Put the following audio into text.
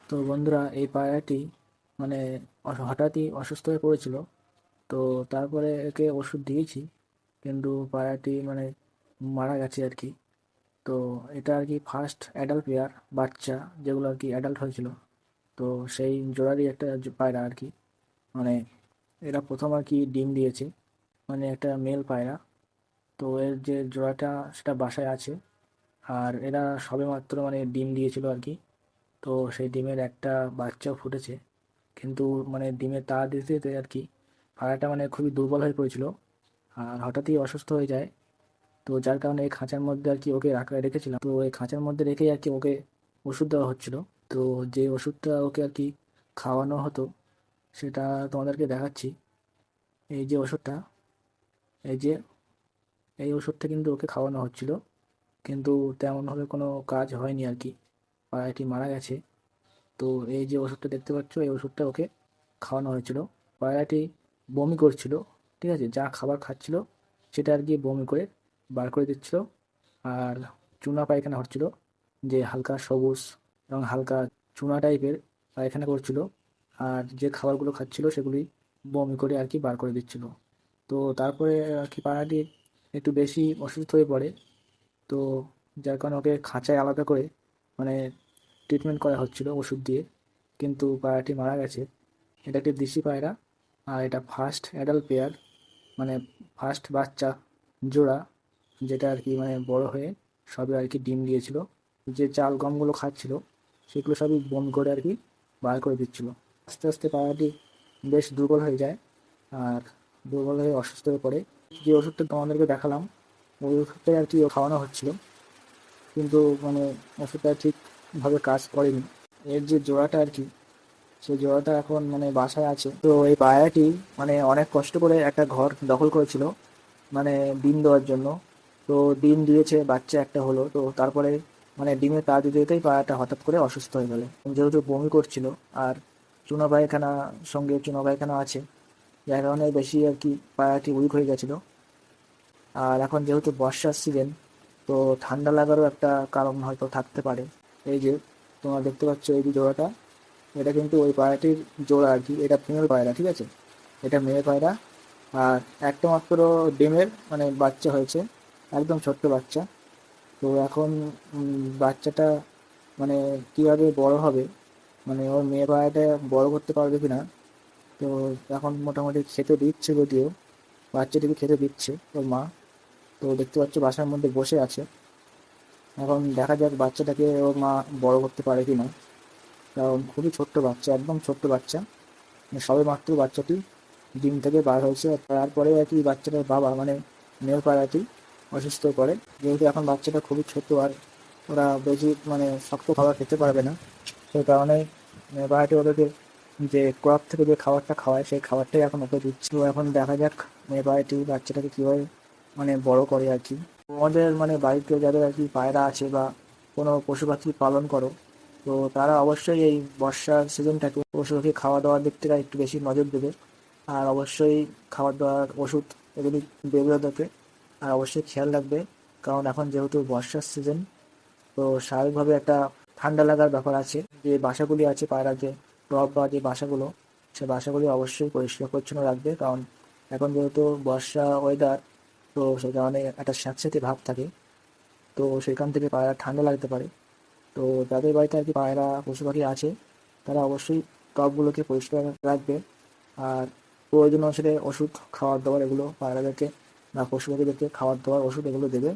তো বন্ধুরা, এই পায়রাটি মানে হঠাৎই অসুস্থ হয়ে পড়েছিল। তো তারপরে একে ওষুধ দিয়েছি, কিন্তু পায়রাটি মারা গেছে আর কি। তো এটা আর কি ফার্স্ট অ্যাডাল্ট পেয়ার, বাচ্চা যেগুলো আর কি অ্যাডাল্ট হয়েছিল। তো সেই জোড়ারই একটা পায়রা আর কি। মানে এরা প্রথম আর কি ডিম দিয়েছে, একটা মেল পায়রা। তো এর যে জোড়াটা সেটা বাসায় আছে। আর এরা সবেমাত্র ডিম দিয়েছিল আর কি। তো সেই ডিমের একটা বাচ্চাও ফুটেছে, কিন্তু ডিমে তা দিতে দিতে আর কি পায়রাটা খুবই দুর্বল হয়ে পড়েছিল। আর হঠাৎই অসুস্থ হয়ে যায়। তো যার কারণে এই খাঁচার মধ্যে আর কি ওকে রেখেছিলাম। তো এই খাঁচার মধ্যে রেখেই আর কি ওকে ওষুধ দেওয়া হচ্ছিল। তো যে ওষুধটা ওকে আর কি খাওয়ানো হতো সেটা তোমাদেরকে দেখাচ্ছি। এই যে ওষুধটা, এই যে এই ওষুধটা কিন্তু ওকে খাওয়ানো হচ্ছিল, কিন্তু তেমনভাবে কোনো কাজ হয়নি আর কি। পায়রাটি মারা গেছে। তো এই যে ওষুধটা দেখতে পাচ্ছ, এই ওষুধটা ওকে খাওয়ানো হয়েছিল। পায়রাটি বমি করছিল, ঠিক আছে, যা খাবার খাচ্ছিল সেটা আর কি বমি করে বার করে দিচ্ছিল। আর চুনা পায়খানা হচ্ছিল, যে হালকা সবুজ এবং হালকা চুনা টাইপের পায়খানা করছিল। আর যে খাবারগুলো খাচ্ছিল সেগুলি বমি করে আর কি বার করে দিচ্ছিল। তো তারপরে আর কি পায়রাটি একটু বেশি অসুস্থ হয়ে পড়ে। তো যার কারণে ওকে খাঁচায় আলাদা করে মানে ট্রিটমেন্ট করা হচ্ছিল ওষুধ দিয়ে, কিন্তু পায়রাটি মারা গেছে। এটা একটি দেশি পায়রা, আর এটা ফার্স্ট অ্যাডাল্ট পেয়ার, মানে ফার্স্ট বাচ্চা জোড়া, যেটা আর কি বড় হয়ে সবে আর কি ডিম দিয়েছিল। যে চাল গমগুলো খাচ্ছিল সেগুলো সবই বমি করে আর কি বার করে দিচ্ছিল। আস্তে আস্তে পায়রাটি বেশ দুর্বল হয়ে যায়, আর দুর্বল হয়ে অসুস্থ হয়ে পড়ে। যে ওষুধটা তোমাদেরকে দেখালাম ওই ওষুধটাই আর কি ও খাওয়ানো হচ্ছিল, কিন্তু ওষুধটা ঠিকভাবে কাজ করেনি। এর যে জোড়াটা আর কি, সেই জোড়াটা এখন বাসায় আছে। তো এই পায়রাটি অনেক কষ্ট করে একটা ঘর দখল করেছিল ডিম দেওয়ার জন্য। তো ডিম দিয়েছে, বাচ্চা একটা হলো। তো তারপরে ডিমে তা দিতে দিতেই পায়রাটা হঠাৎ করে অসুস্থ হয়ে গেল, যেহেতু বমি করছিল। আর চুনা পায়খানা, সঙ্গে চুনা পায়খানা আছে, যার কারণে বেশি আর কি পায়রাটি উইক হয়ে গেছিল। আর এখন যেহেতু বর্ষার সিজন, তো ঠান্ডা লাগারও একটা কারণ হয়তো থাকতে পারে। এই যে তোমরা দেখতে পাচ্ছ, এই যে জোড়াটা, এটা কিন্তু ওই পায়রাটির জোড়া আর কি। এটা ফিমেল পায়রা, ঠিক আছে, এটা মেয়ে পায়রা। আর একটা মাত্র ডিমের বাচ্চা হয়েছে, একদম ছোট্ট বাচ্চা। তো এখন বাচ্চাটা কিভাবে বড় হবে, ওর মেয়ে পায়রাটা বড় করতে পারবে কিনা। তো এখন মোটামুটি খেতে দিচ্ছে, যদিও বাচ্চাটিকে খেতে দিচ্ছে ওর মা। তো দেখতে পাচ্ছ বাসার মধ্যে বসে আছে। এখন দেখা যাক বাচ্চাটাকে ওর মা বড় করতে পারে কিনা, কারণ খুবই ছোট্ট বাচ্চা, একদম ছোট্ট বাচ্চা। সবে মাত্র বাচ্চাটি ডিম থেকে বার হয়েছে। তারপরে আর কি বাচ্চাটার বাবা মেয়ের পাড়াটি অসুস্থ করে, যেহেতু এখন বাচ্চাটা খুবই ছোট। আর ওরা বেশি শক্ত খাবার খেতে পারবে না, সেই কারণে মেয়ের পাড়াটি ওদেরকে যে ক্রপ থেকে যে খাবারটা খাওয়ায় সেই খাবারটাই এখন ওকে দিচ্ছি। তো এখন দেখা যাক মেয়ের পাড়াটি বাচ্চাটাকে কীভাবে বড় করে আর কি। তোমাদের বাড়িতে যাদের আর কি পায়রা আছে বা কোনো পশু পাখি পালন করো, তো তারা অবশ্যই এই বর্ষার সিজনটাকে পশু পাখি খাওয়া দাওয়ার দিক থেকে একটু বেশি নজর দেবে। আর অবশ্যই খাবার দাবার, ওষুধ এগুলি দেবে ওদেরকে। আর অবশ্যই খেয়াল রাখবে, কারণ এখন যেহেতু বর্ষার সিজন, তো স্বাভাবিকভাবে একটা ঠান্ডা লাগার ব্যাপার আছে। যে বাসাগুলি আছে পায়রার, যে টব বা যে বাসাগুলো, সে বাসাগুলি অবশ্যই পরিষ্কার পরিচ্ছন্ন রাখবে, কারণ এখন যেহেতু বর্ষা ওয়েদার, তো সেই কারণে একটা স্যাঁতস্যাঁতে ভাব থাকে। তো সেখান থেকে পায়রা ঠান্ডা লাগতে পারে। তো যাদের বাড়িতে আর কি পায়রা পশু পাখি আছে, তারা অবশ্যই টবগুলোকে পরিষ্কার রাখবে। আর প্রয়োজন অনুসারে ওষুধ, খাবার দাবার এগুলো পায়রাদেরকে বা পশু পাখিদেরকে খাবার দাবার, ওষুধ এগুলো দেবে।